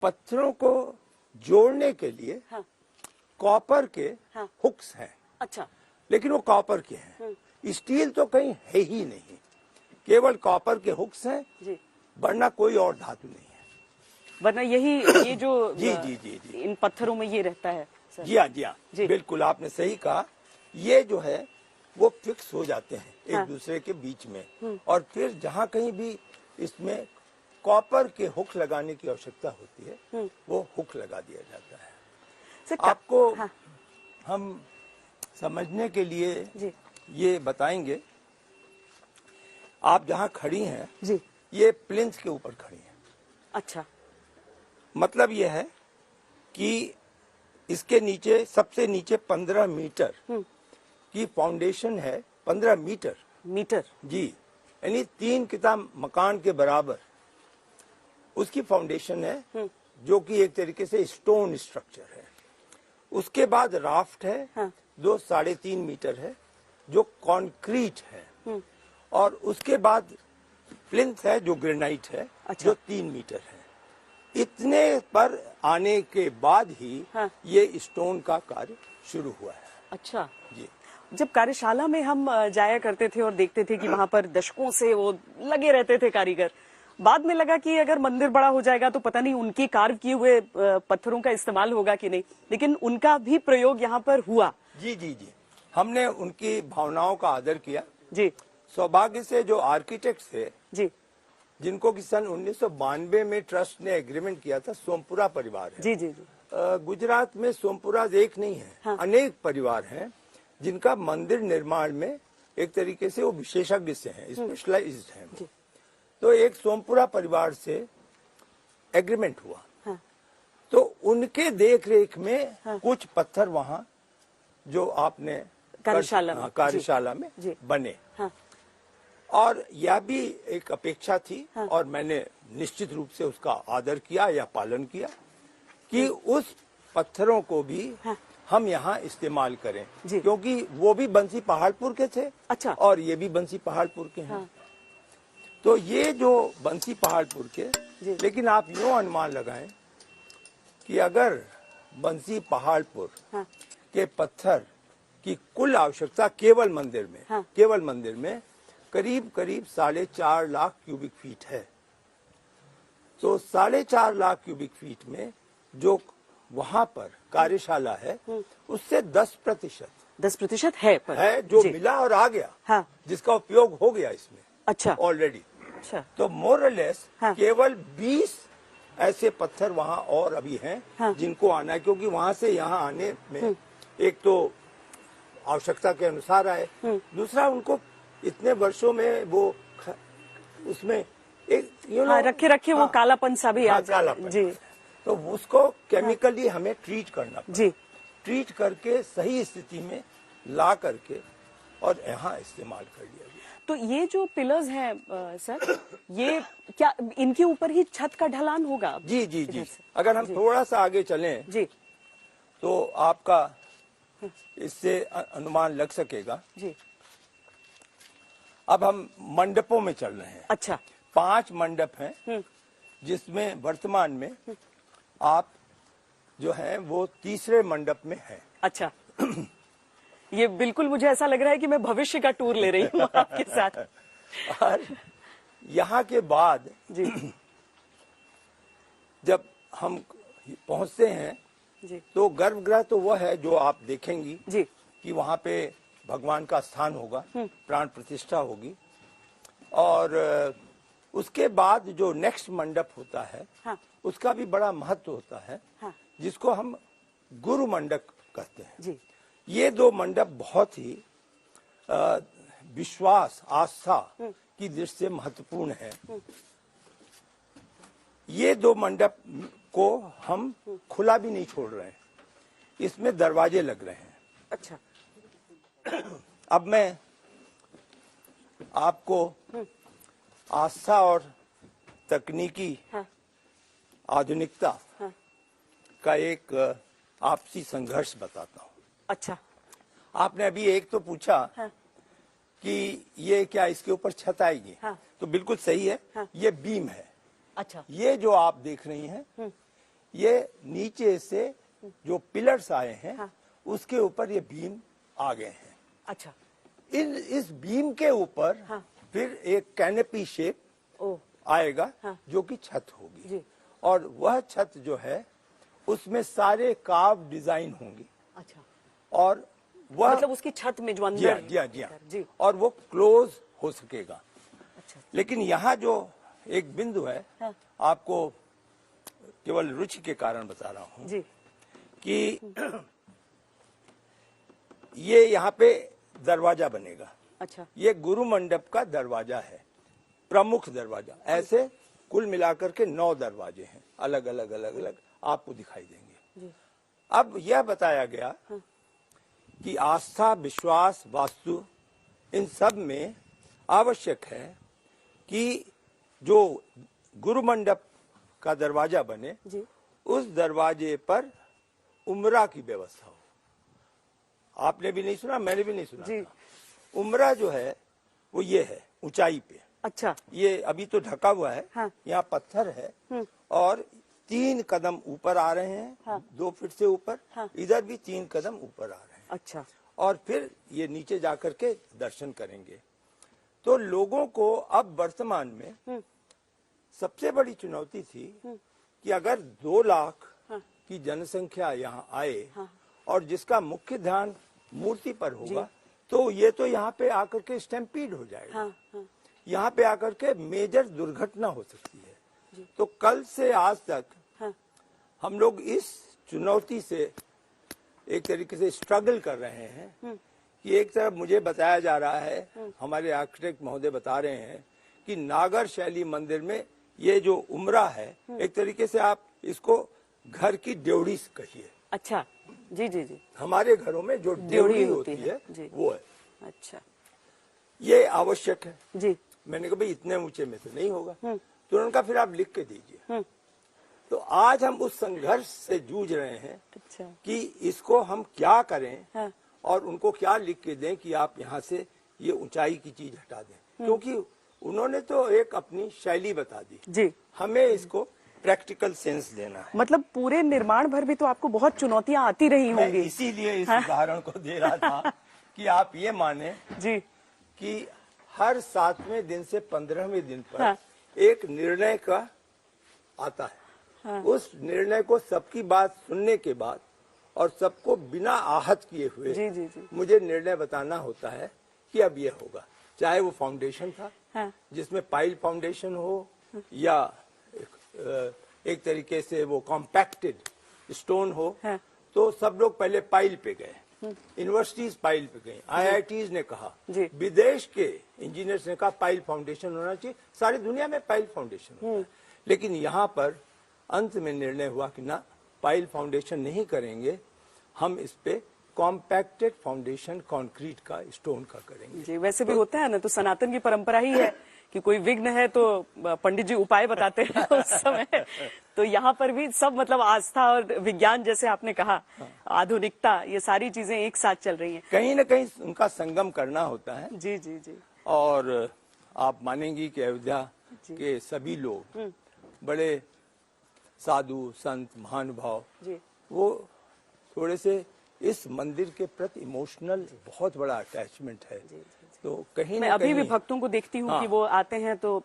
पत्थरों को जोड़ने के लिए हाँ। कॉपर के हाँ। हुक्स हैं। अच्छा। लेकिन वो कॉपर के हैं, स्टील तो कहीं है ही नहीं, केवल कॉपर के हुक्स हैं जी। वरना कोई और धातु नहीं है। वरना यही ये जो जी जी जी जी इन पत्थरों में ये रहता है सर। जी हाँ जी हाँ, बिल्कुल आपने सही कहा। ये जो है वो फिक्स हो जाते हैं एक दूसरे के बीच में, और फिर जहाँ कहीं भी इसमें कॉपर के हुक लगाने की आवश्यकता होती है वो हुक लगा दिया जाता है। सर, आपको हाँ। हम समझने के लिए जी। ये बताएंगे, आप जहाँ खड़ी हैं जी। ये प्लिंथ के ऊपर खड़ी हैं। अच्छा। मतलब ये है कि इसके नीचे सबसे नीचे 15 मीटर की फाउंडेशन है। 15 मीटर जी, यानी 3 किताब मकान के बराबर उसकी फाउंडेशन है, जो कि एक तरीके से स्टोन स्ट्रक्चर है। उसके बाद राफ्ट है, हाँ। जो 3.5 मीटर है, जो कंक्रीट है, और उसके बाद प्लिंथ है जो ग्रेनाइट है। अच्छा। जो 3 मीटर है। इतने पर आने के बाद ही ये स्टोन का कार्य शुरू हुआ है। अच्छा जी। जब कार्यशाला में हम जाया करते थे और देखते थे कि वहाँ पर दशकों से वो लगे रहते थे कारीगर, बाद में लगा कि अगर मंदिर बड़ा हो जाएगा तो पता नहीं उनके कार्व किए हुए पत्थरों का इस्तेमाल होगा कि नहीं, लेकिन उनका भी प्रयोग यहाँ पर हुआ। जी जी जी, हमने उनकी भावनाओं का आदर किया। जी। सौभाग्य से जो आर्किटेक्ट थे जी, जिनको कि सन 1992 में ट्रस्ट ने एग्रीमेंट किया था, सोमपुरा परिवार है। जी जी जी। गुजरात में सोमपुरा एक नहीं है, हाँ। अनेक परिवार हैं जिनका मंदिर निर्माण में एक तरीके से वो विशेषज्ञ से हैं, स्पेशलाइज्ड हैं। तो एक सोमपुरा परिवार से एग्रीमेंट हुआ, हाँ। तो उनके देख रेख में हाँ। कुछ पत्थर वहाँ जो आपने कार्यशाला में बने, हाँ। और यह भी एक अपेक्षा थी, हाँ। और मैंने निश्चित रूप से उसका आदर किया या पालन किया कि उस पत्थरों को भी हाँ। हम यहाँ इस्तेमाल करें, क्योंकि वो भी बंसी पहाड़पुर के थे। अच्छा। और ये भी बंसी पहाड़पुर के हैं, हाँ। तो ये जो बंसी पहाड़पुर के, लेकिन आप यूँ अनुमान लगाएं कि अगर बंसी पहाड़पुर हाँ। के पत्थर की कुल आवश्यकता केवल मंदिर में, हाँ। केवल मंदिर में करीब 4.5 लाख क्यूबिक फीट है, तो 4.5 लाख क्यूबिक फीट में जो वहाँ पर कार्यशाला है उससे 10% है जो मिला और आ गया, हाँ। जिसका उपयोग हो गया इसमें। अच्छा। ऑलरेडी। अच्छा। तो मोर और लेस हाँ। केवल 20 ऐसे पत्थर वहाँ और अभी हैं, हाँ। जिनको आना है, क्योंकि वहाँ से यहाँ आने में एक तो आवश्यकता के अनुसार आए, दूसरा उनको इतने वर्षों में वो उसमें एक हाँ, रखे हाँ, वो कालापन सा भी हाँ, कालापन जी, तो उसको केमिकली हाँ, हमें ट्रीट करना पड़ा, जी, ट्रीट करके सही स्थिति में ला करके और यहाँ इस्तेमाल कर लिया गया। तो ये जो पिलर्स हैं सर, ये क्या इनके ऊपर ही छत का ढलान होगा? जी जी जी, अगर हम थोड़ा सा आगे चलें जी, तो आपका इससे अनुमान लग सकेगा जी। अब हम मंडपों में चल रहे हैं। अच्छा। 5 मंडप हैं, जिसमें वर्तमान में आप जो है वो तीसरे मंडप में हैं। अच्छा। ये बिल्कुल मुझे ऐसा लग रहा है कि मैं भविष्य का टूर ले रही हूँ आपके साथ। और यहाँ के बाद जी, जब हम पहुँचते हैं जी, तो गर्भगृह तो वह है जो आप देखेंगी जी, कि वहाँ पे भगवान का स्थान होगा, प्राण प्रतिष्ठा होगी, और उसके बाद जो नेक्स्ट मंडप होता है हाँ। उसका भी बड़ा महत्व होता है हाँ। जिसको हम गुरु मंडप कहते हैं जी। ये 2 मंडप बहुत ही विश्वास आस्था की दृष्टि से महत्वपूर्ण है। ये 2 मंडप को हम खुला भी नहीं छोड़ रहे हैं, इसमें दरवाजे लग रहे हैं। अच्छा। अब मैं आपको आस्था और तकनीकी हाँ। आधुनिकता हाँ। का एक आपसी संघर्ष बताता हूँ। अच्छा। आपने अभी एक तो पूछा हाँ। कि ये क्या इसके ऊपर छत आएगी हाँ। तो बिल्कुल सही है हाँ। ये बीम है। अच्छा। ये जो आप देख रही हैं ये नीचे से जो पिलर्स आए हैं उसके ऊपर ये बीम आ गए हैं। अच्छा, इस बीम के ऊपर फिर एक कैनेपी शेप आएगा जो कि छत होगी, और वह छत जो है उसमें सारे कार्व डिजाइन होंगी। अच्छा, और वह मतलब उसकी छत में जो अंदर जी, और वो क्लोज हो सकेगा। अच्छा, लेकिन यहाँ जो एक बिंदु है, आपको केवल रुचि के कारण बता रहा हूँ जी, कि ये यहाँ पे दरवाजा बनेगा। अच्छा, ये गुरु मंडप का दरवाजा है, प्रमुख दरवाजा। ऐसे कुल मिलाकर के 9 दरवाजे हैं, अलग अलग अलग अलग आपको दिखाई देंगे। जी, अब यह बताया गया कि आस्था, विश्वास, वास्तु, इन सब में आवश्यक है कि जो गुरु मंडप का दरवाजा बने, जी, उस दरवाजे पर उम्रा की व्यवस्था हो। आपने भी नहीं सुना, मैंने भी नहीं सुना जी। था। उम्रा जो है वो ये है, ऊंचाई पे। अच्छा, ये अभी तो ढका हुआ है, यहाँ पत्थर है और 3 कदम ऊपर आ रहे हैं, 2 फीट से ऊपर, इधर भी 3 कदम ऊपर आ रहे हैं। अच्छा, और फिर ये नीचे जाकर के दर्शन करेंगे। तो लोगों को अब वर्तमान में सबसे बड़ी चुनौती थी कि अगर 2 लाख की जनसंख्या यहाँ आए और जिसका मुख्य ध्यान मूर्ति पर होगा, तो ये तो यहाँ पे आकर के स्टैम्पीड हो जाएगा, यहाँ पे आकर के मेजर दुर्घटना हो सकती है। तो कल से आज तक हम लोग इस चुनौती से एक तरीके से स्ट्रगल कर रहे हैं कि एक तरफ मुझे बताया जा रहा है, हमारे आर्किटेक्ट महोदय बता रहे हैं कि नागर शैली मंदिर में ये जो उम्रा है, एक तरीके से आप इसको घर की ड्योढ़ी कहिए। अच्छा, जी, जी, जी, हमारे घरों में जो ड्योढ़ी होती है वो है। अच्छा, ये आवश्यक है जी। मैंने कहा भाई इतने ऊंचे में तो नहीं होगा, तो उन्होंने कहा फिर आप लिख के दीजिए। तो आज हम उस संघर्ष से जूझ रहे हैं अच्छा, कि इसको हम क्या करें और उनको क्या लिख के दें कि आप यहाँ से ये ऊंचाई की चीज हटा दें, क्योंकि उन्होंने तो एक अपनी शैली बता दी जी, हमें इसको प्रैक्टिकल सेंस देना है। मतलब पूरे निर्माण भर भी तो आपको बहुत चुनौतियां आती रही मैं होंगी। इसीलिए इस उदाहरण को दे रहा था कि आप ये माने जी, कि हर 7वें दिन से 15वें दिन पर एक निर्णय का आता है। उस निर्णय को सबकी बात सुनने के बाद और सबको बिना आहत किए हुए जी, जी, जी, मुझे निर्णय बताना होता है कि अब ये होगा, चाहे वो फाउंडेशन था जिसमें पाइल फाउंडेशन हो या एक तरीके से वो कॉम्पैक्टेड स्टोन हो। तो सब लोग पहले पाइल पे गए, यूनिवर्सिटीज पाइल पे गई, IITs ने कहा, विदेश के इंजीनियर्स ने कहा पाइल फाउंडेशन होना चाहिए, सारी दुनिया में पाइल फाउंडेशन होता है। लेकिन यहाँ पर अंत में निर्णय हुआ कि ना, पाइल फाउंडेशन नहीं करेंगे, हम इस पे कॉम्पैक्टेड फाउंडेशन कंक्रीट का, स्टोन का करेंगे। जी, वैसे भी होता है ना, तो सनातन की परंपरा ही है कि कोई विघ्न है तो पंडित जी उपाय बताते हैं उस समय। तो यहाँ पर भी सब मतलब आस्था और विज्ञान, जैसे आपने कहा, आधुनिकता, ये सारी चीजें एक साथ चल रही हैं। कहीं न कहीं उनका संगम करना होता है। जी, जी, जी। और आप मानेंगी कि अयोध्या के सभी लोग बड़े साधु संत महानुभाव, वो थोड़े से इस मंदिर के प्रति इमोशनल बहुत बड़ा अटैचमेंट है। तो कहीं मैं अभी भी भक्तों को देखती हूँ कि वो आते हैं तो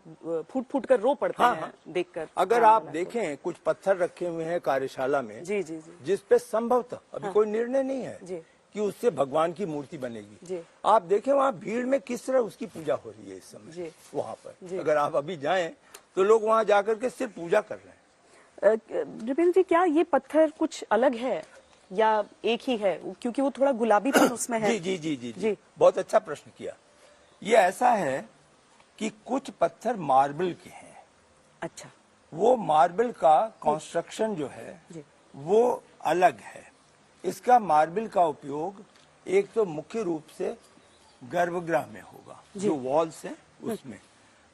फूट फूट कर रो पड़ते हैं देखकर। अगर आप देखें, कुछ पत्थर रखे हुए हैं कार्यशाला में, जी, जी, जी, जिसपे संभवतः अभी कोई निर्णय नहीं है कि उससे भगवान की मूर्ति बनेगी। आप देखें वहाँ भीड़ में किस तरह उसकी पूजा हो रही है इस समय वहाँ पर। अगर आप अभी जाएं तो लोग वहाँ जाकर के सिर्फ पूजा कर रहे हैं। नृपेंद्र जी, क्या ये पत्थर कुछ अलग है या एक ही है? क्योंकि वो थोड़ा गुलाबीपन उसमें है। जी जी जी जी जी, बहुत अच्छा प्रश्न किया। ये ऐसा है कि कुछ पत्थर मार्बल के हैं। अच्छा, वो मार्बल का कंस्ट्रक्शन जो है वो अलग है। इसका मार्बल का उपयोग एक तो मुख्य रूप से गर्भगृह में होगा, जो वॉल्स है उसमें।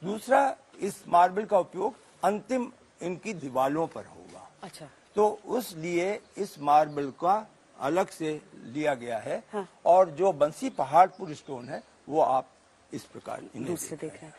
दूसरा, इस मार्बल का उपयोग अंतिम इनकी दीवारों पर होगा। अच्छा, तो उस लिए इस मार्बल का अलग से लिया गया है। और जो बंसी पहाड़पुर स्टोन है वो आप इस प्रकार इन्हें देख रहे हैं।